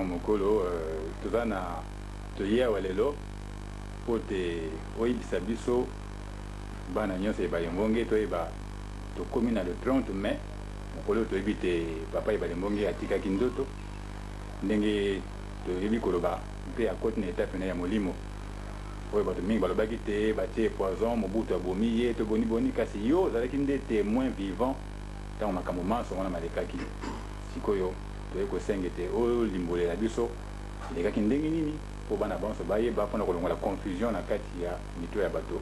donc mokolo toza na toyewa lelo po te oyebisa biso bana nyonso eba lembonge toyeba tokomi na le 30 mai mokolo toyebi te papa eba lembonge atikaki ndoto ndenge toyebi koloba mpe akoti na etape na ya molimo oyo bato mingi balobaki te batie poison mobutu abomi ye to boni kasi yo ozalaki nde témoin vivant ntango makambo manso wana malekaki sikoyo toye kosenga ete oyo limbolela biso elekaki ndenge nini mpo bana banso bayeba mpona kolongola confusion na kati ya mito ya bato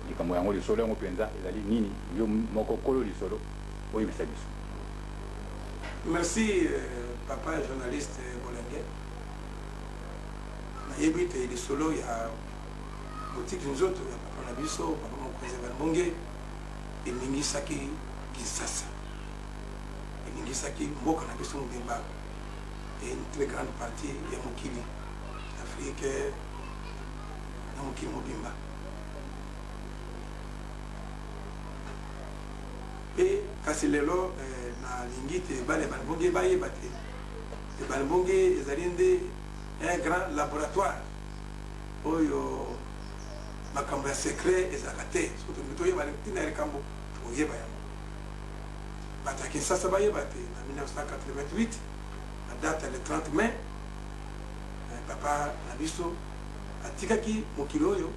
likambo yango lisolo yango mpenza ezali nini yo moko kolo lisolo oyebisa biso. Merci papa journaliste Bolenge. Nayebi te lisolo ya boutique nzoto ya papa na biso papa mokonzi Balmbonge eningisaki Kinshasa, eningisaki mboka na biso mobimba et une très grande partie ya mokili Afrique na mokili mobimba. Et kasi lelo nalingi te bale Balmbonge bayeba te Balmbonge ezali nde un grand laboratoire oyo makambo ya secret ezalaka te soki toyeba ntina ya likambo toyeba yango bato ya Kinshasa bayeba te na 1988 na date le 30 mai papa na biso atikaki mokili oyo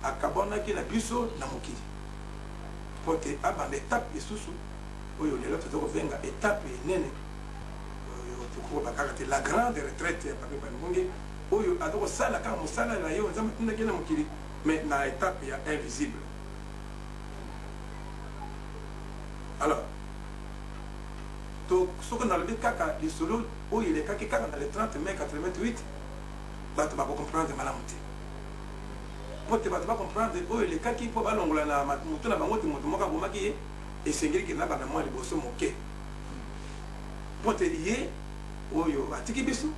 akabonaki na biso na mokili po te abanda etape lisusu oyo lelo toza kovenga etape enene oyo tokokoba kaka te la grande retraite ya papa Balmbonge oyo aza kosala kaka mosala na ye oyo nzambe atindaki na mokili mais na étape ya invisible. Alors donc ce qu'on a le kaka lisolo où il est kaka dans le 30 mai 88 bato ba comprendre malamu te pote bato ba comprendre où il est kaki po balongola na mutu na bango te mutu moka bomaki ye esengeli ke na bana mwa liboso moke pote ye oyo atiki biso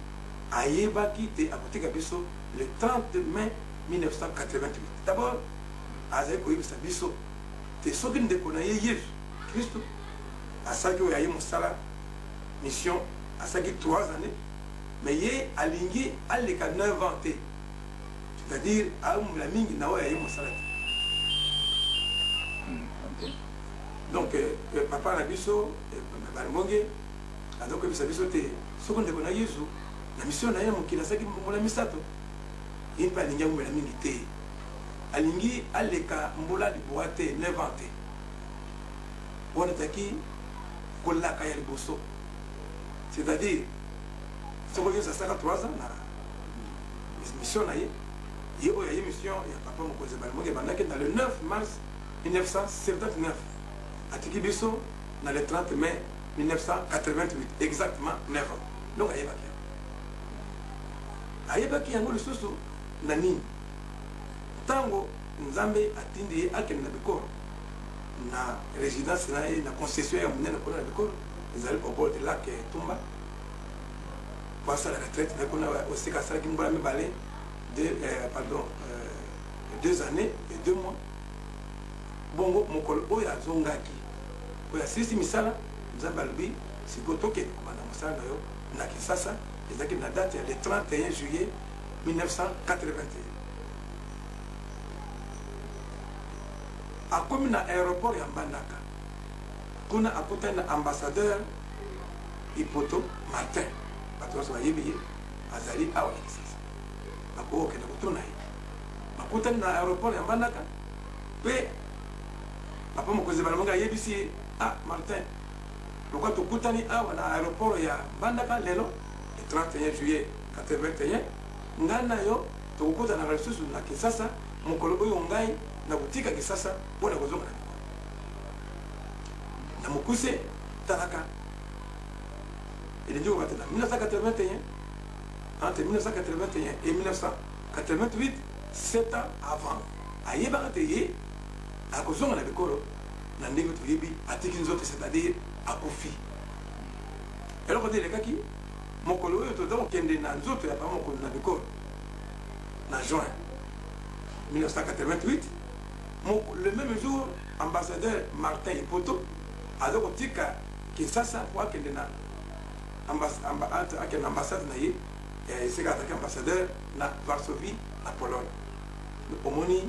ayebaki te akotika biso le 30 mai 1988. D'abord, azali koyebisa biso te soki ndeko na ye Yesu Kristo asaki oyo aye mosala mission asaki 3 années mais ye alingi aleka 9 ans te, c'est-à-dire aumula mingi na oyo aye mosala te. Donc papa na biso Balmbonge azali koyebisa biso te soki ndeko na Yesu na mission na ye mokili asaki mbongola misato il pas alingi amumela mingi te alingi aleka mbola liboa te 9 ans te wana taki kolaka ya liboso, c'est-à-dire soko Yesu asaka 3 ans na mission na ye ye oyo aye mission ya papa mokonzi Balmbonge bandaki dans le 9 mars 1979 atiki biso na le 30 mai 1988 exactement 9 ans. Donc ayebaki yango lisusu na nini ntango nzambe atindi ye akende na bikoro na résidence na ye na concession ya monene kuna na bikoro ezali au de lac Tumba po asala retraite na kuna osika asalaki mbola mibale 2 années et 2 mois bongo mokolo oyo azongaki oyo asilisi misala nzambe alobi sikoyo tokende kobanda mosala na yo na Kinshasa ezalaki na date ya le 31 juillet 1981 akomi na aéroport ya Mbandaka kuna akutani na ambassadeur Ipoto Martin bato nyonso bayebi ye azali awa na Kinshasa bakokende kotuna ye bakutani na aéroport ya Mbandaka mpe papa mokonzi Balmbonge ayebisi ye Martin pourquoi tokutani awa na aéroport ya Mbandaka lelo le 31 juillet 81 ngai na yo tokokutana na lisusu na Kinshasa mokolo oyo ngai na kotika Kinshasa mpona kozonga na bikolo na mokuse talaka elingi kobata na 1981 entre 1981 et 1988 7 ans avant ayebaka te ye akozonga na bikolo na ndenge toyebi atiki nzoto, c'est-à-dire akufi eloko te elekaki mokolo oyo toza kokende na nzoto ya papa mokonzi na bikolo na juin 1988 le même jour ambassadeur Martin Ipoto aza kotika Kinshasa po akende na ambassade na ye c'est attaqué ambassadeur na Varsovie, na Pologne. Omoni,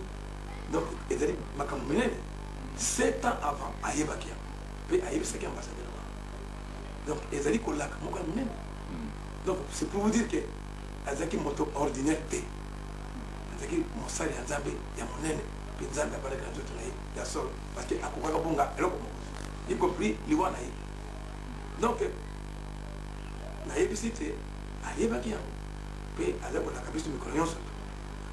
donc, ils allaient m'accompagner 7 ans avant à Yebakia. Puis à Yebakia ambassadeur. Donc, ils allaient coller à Mokamine. Donc, c'est pour vous dire que Azaki moto ordinaire T. Azaki Moussari Azambe, il y a mon aîné. Puis Zambé a parlé de la journée, il y a sol. Parce que à Kouakabonga, y compris l'Iwanaï. Donc, na Yebisité, à Yebakia. Puis Azaki a capité de Microyon.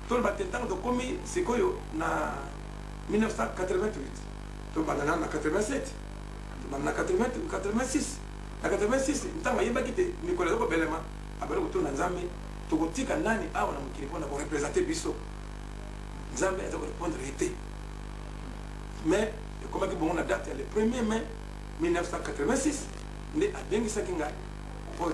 Tout le matin, tant de commis, c'est quoi na 1988. Tout le matin, en 87. Tout le matin, en 86. En 86, tant que Yebakite, Nicolas Belema, après le retour dans Zambé, tout le tika nani awa na mukili pour représenter Bisso. Zambé a répondre été. Mais, comme on a date, le 1er mai 1986, on a Bengi Sakinga, pour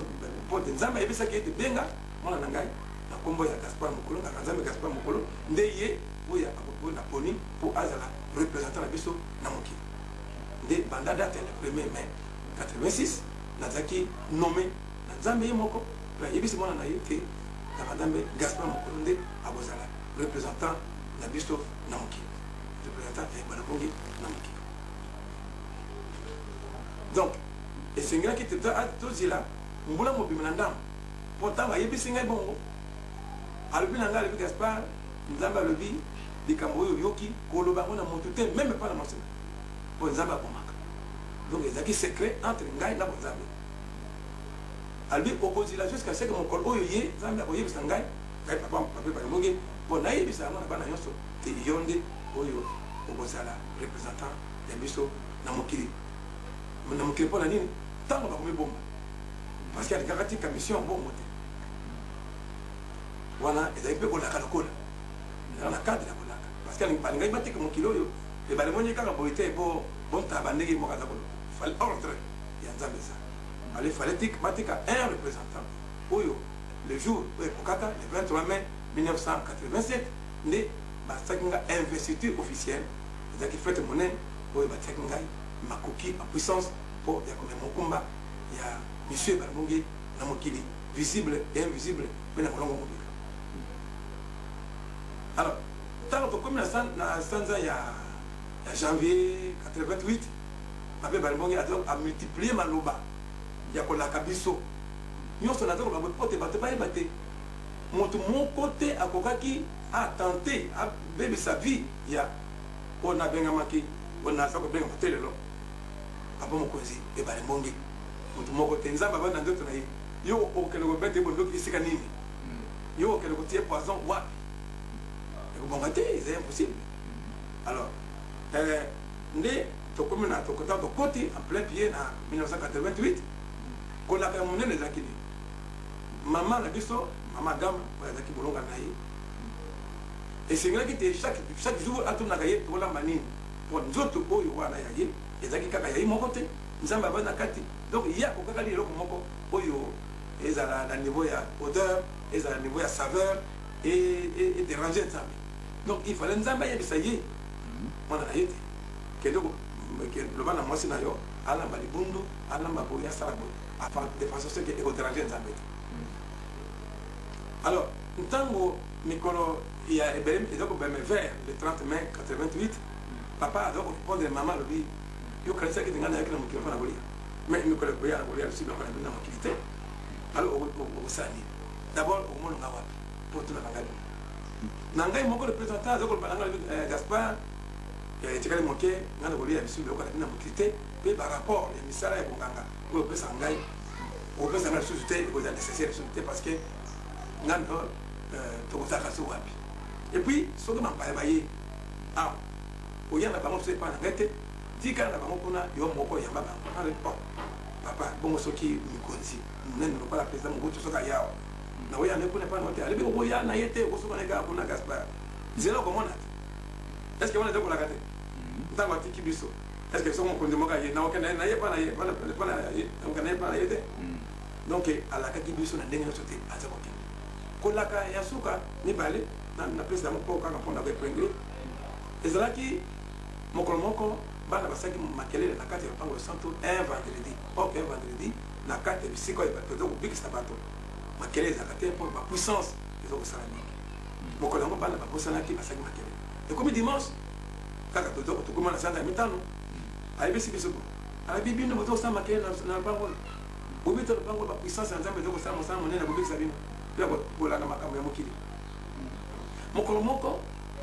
Zambé, et Bissaki de Benga, on a Nangai, la combo ya Gaspard Mokolo, la Zambé Gaspard Mokolo, ndeye, où il y a un poni pour Azala, représentant la Bisso, Namoki. De Banda date le 1er mai 1986, Nazaki nommé Zambé Moko, et puis c'est mon anaï qui Madame Gaspard Mokolonde Abozala, représentant la Bisto Namoki, représentant de Banabongi Namoki. Donc, et c'est un gars qui était à tout là, on voulait m'obéir pourtant, il y a des gens qui sont là, le Gaspard, Nzamba le bi, les Camerounais, Yoki, Koloba, on a monté, même pas la mention. Pour Nzamba Pomaka. Donc, il y a des secrets entre Ngaï et Nzamba. Albi opposila jusqu'à ce que mon col oyoye Zambia oyoye bisangai ngai papa bangoge bon na yebisa na bana nyonso te yonde oyo opposala représentant ya biso na mokili pona nini tango ba komi bomba parce qu'il y a des garanties commission bon moté wana ezali pe kolaka lokola na cadre ya kolaka parce que ngai batike mokili oyo e bale monye kaka boite bon tabandeki mokaza kolo fallait ordre ya Nzambe ça. Il fallait un représentant. Le jour, le 23 mai 1987, né investiture officielle. Il y a fait mon Makoki en puissance pour Mokumba. Il y a M. Barmungi, Namokili, visible et invisible, mais il y a alors, tant que comme il y a janvier 88, Mabé Barmungi a multiplié Maloba. Il y a la Kabiso. Nous sommes là, mon côté, à Kokaki a tenté à bébé sa vie. Il y a on a bien marqué, on a fait bien monter le long. Après mon cousin, et bien les mongues. Mon côté, nous avons dans d'autres naïfs. Yo, auquel le bête est bon, donc ici, canine. Yo, auquel le côté poison, ouais. Et bon, c'est impossible. Alors, nous comme on a de côté, en plein pied, en 1988. Qu'on a fait mon les akili. Maman la biso, maman gamme, pour les akili bolonga naïe. Et c'est vrai que chaque jour, à tout nagaye, pour la manine, pour nous autres, pour y voir naïe, et akili kakaye, mon côté, nous avons besoin de kati. Donc il y a pour kakali, moko, pour y et à la niveau ya odeur, et à la niveau ya saveur, et déranger Nzambe. Donc il fallait Nzambe y ça y est. On a été. Que le ban à moi, c'est d'ailleurs, à la balibundu, à la maboya sarabo. De façon que les déranger Nzambe. Alors, tant Mikolo, il y a vers le 30 mai 88, papa a donc répondu à maman, lui, il y a quelqu'un qui est avec le microphone à Golia. Mais Mikolo Goya, Golia, le sud, on a une activité. Alors, au Sani. D'abord, au monde pour tout le monde. Nangai, mon représentant, Gaspard, il y a été moqué, on a Golia, le sud, on a une activité, puis par rapport, les missaires et Bonganga. Au Pessangai, au Pessangai, la société, il y a nécessaire société parce que nous avons et puis, ce que je vais ah, il y a un peu de temps, il y a un peu de temps, il y a un peu de temps, papa, bon, ce qui me conduit, nous n'avons pas la présidente, nous avons pas il y a un peu de temps, il y a un peu de temps, zéro comment on a. Est-ce qu'on a déjà la gâté? Nous avons dit qu'il y a est-ce que son conduit mon gars, il n'y a pas donc, à la Kaki Bisso, on a dernière sauté à Zakoki. Kolaka Yasuka, Nibale, dans la place de mon corps, quand on avait pris. Et c'est là qui, mon colomoko, Bana Basaki, Makele, la carte de Pango Santo, un vendredi. Ok, un vendredi, la carte de Bissiko et Bateau, Big Sabato. makele ezalaka te mpo bapuissance eza kosala mingi mokolo yango bana babosanaki basaki makele ekomi dimanche kaka tokóma na sanza ya mitano ayebisi biso bo alobi bino bozokosala makele na lupango oyo bobita lupango bapuissance ya nzambe ezokosala mosala monene bobikisa bino mpe bolanda makambo ya mokili mokolo moko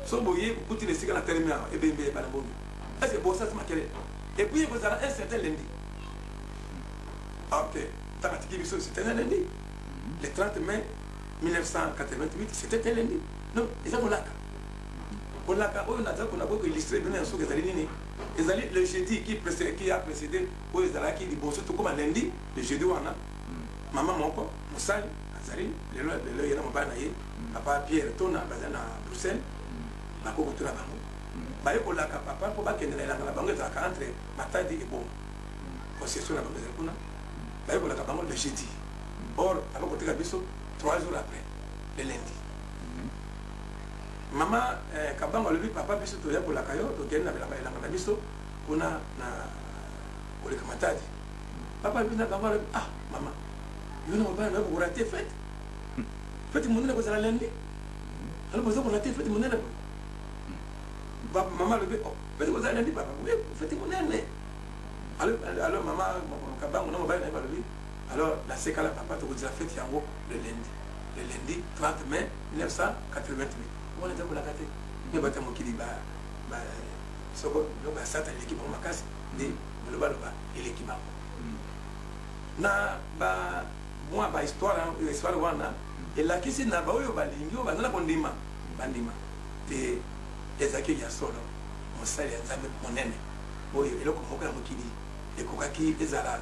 so boye bokutila esika na telemi awa ebembe ebana bongi est-ce que bosasi makele epuis ekozala un certain lundi ok ntango atiki biso c'était un lundi le 30 mai 1988 c'était un lundi donc eza kolaka kolaka oyo naza kona koki illustre bino ya soki ezali nini ezali le jeudi qui a précédé oyo ezalaki liboso tokóma lundi le jeudi wana mama moko mosali azali lelo ye na mobali na ye papa Pierre Tona bazali na Bruxelles bakokotuna bango baye kolaka papa mpo bakende na elanga na bango ezalaka entre Matadi et Boma concession na bango ezali kuna baye kolaka bango le jeudi or abakotika biso 3 jours après le lundi mama kabango alobi papa biso toya kolaka yo tokende na elanga na biso kuna na koleka Matadi papa alobi na bango alobi ah mama yo na mobali na yo bokorate fete monene kozala lundi alors boza kolate fete monene mama alobi fete kozala lundi papa fete monene alors mama kabango na mobali na yo alobi alors na sekala papa tokozala fete yango le lundi 30 mai 1988 on eza kolaka te me bata mokili soko biloko ya sata eleki bango makasi nde balobaloba eleki bango na mwa bahistoire wana elakisi na baoyo balingi oyo bazala kondima bandima te ezalaki ya solo mosali ya nzambe monene oyo eloko moko ya mokili ekokaki ezala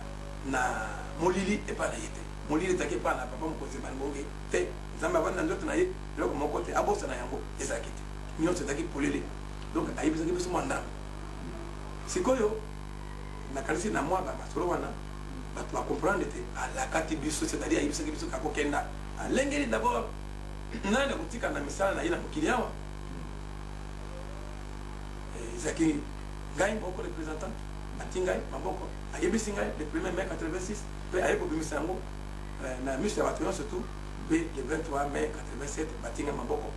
na molili epa na ye te molili ezalaki epa na papa mokonzi bangonge te nzambe avandi na nzoto na ye eloko moko te abosana yango ezalaki te nyonso ezalaki polele donc ayebisaki biso mwa ndambo sikoyo nakanisi na mwa basolo wana bato bacomprendre te alakati biso c'est-à-dire ayebisaki biso kakokenda alengeli d'abord nani akotika na misala na ye na mokili awa ezalaki ngai moko représentant ati ngai maboko ayebisi ngai le 1er mai 86 mpe aye kobimisa yango na miso ya bato nyonso surtout mpe le 23 mai 87 batinga maboko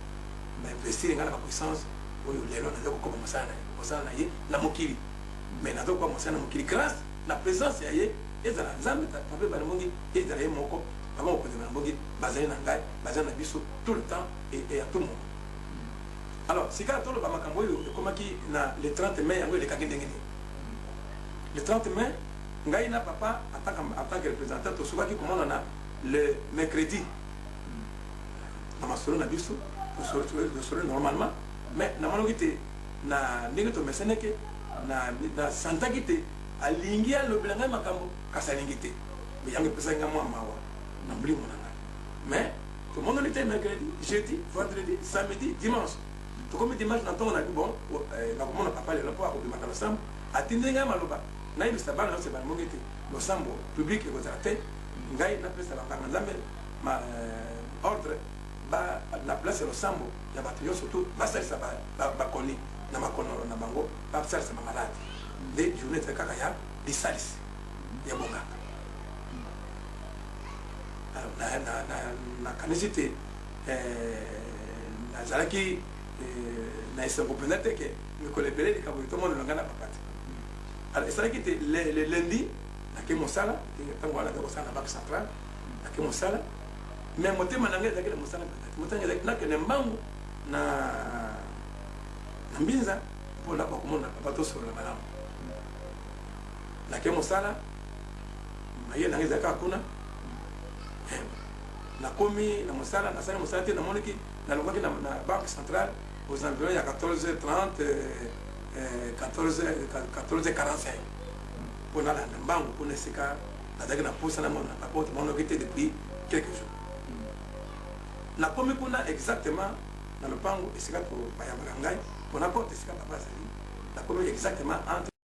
bainvestire ngai na bapuissance oyo lelo naza kokoma mosala na ye na mokili mais naza kokoba mosala na mokili grâce na présence ya ye ezala nzambe pape banamongi ezala ye moko bango mokonzi banamongi bazali na ngai bazali na biso tout le temps et à tout moment alors sika toloba makambo oyo ekomaki na le 30 mai yango elekaki ndenge nini le 30 mai ngai na papa en tant que représentant tosukaki komonana le mercredi na masolo na biso tosolo normalement mais namonaki te na ndenge tomeseneke na santaki te alingi alobela ngai makambo kasi alingi te me yango epesaki ngai mwa mawa na molimo na ngai mais tomonani te mercredi jeudi vendredi samedi dimanche tokomi dimanche na ntongo nabi bon nakomona papa lelo mpo akobimaka losambo atindeli ngai maloba nayebisa bana nyonso banamongi te losambo public ekozala te ngai napesa banganga nzambe ordre na place ya losambo ya bato nyonso tu basalisa bakoni na makono na bango basalisa bamaladi nde journée ezali kaka ya lisalisi ya bonganga nakanisi te nazalaki na esengo mpenza te ke mikolo ebele likambo tomonela ngai na papa te alors esalaki te le lundi nake mosala ntango wana kosala na banque centrale nake mosala mais motema na ngai ezalaki na mosala mpenza te motema ezalaki nakende mbangu na mbinza mpo nakwa komona papa tosolola malamu nake mosala maye na ngai ezalaki kaka kuna nakomi na mosala nasali mosala te namonaki nalongwaki na banque centrale aux environs ya 14h30 14h45 mpo nalanda mbangu mpona esika nazalaki na posa namona papa tomonaki te depuis quelques jours nakomi kuna exactement na lopango esika bayambaka ngai mpona porte esika papa azali nakomi exactement entre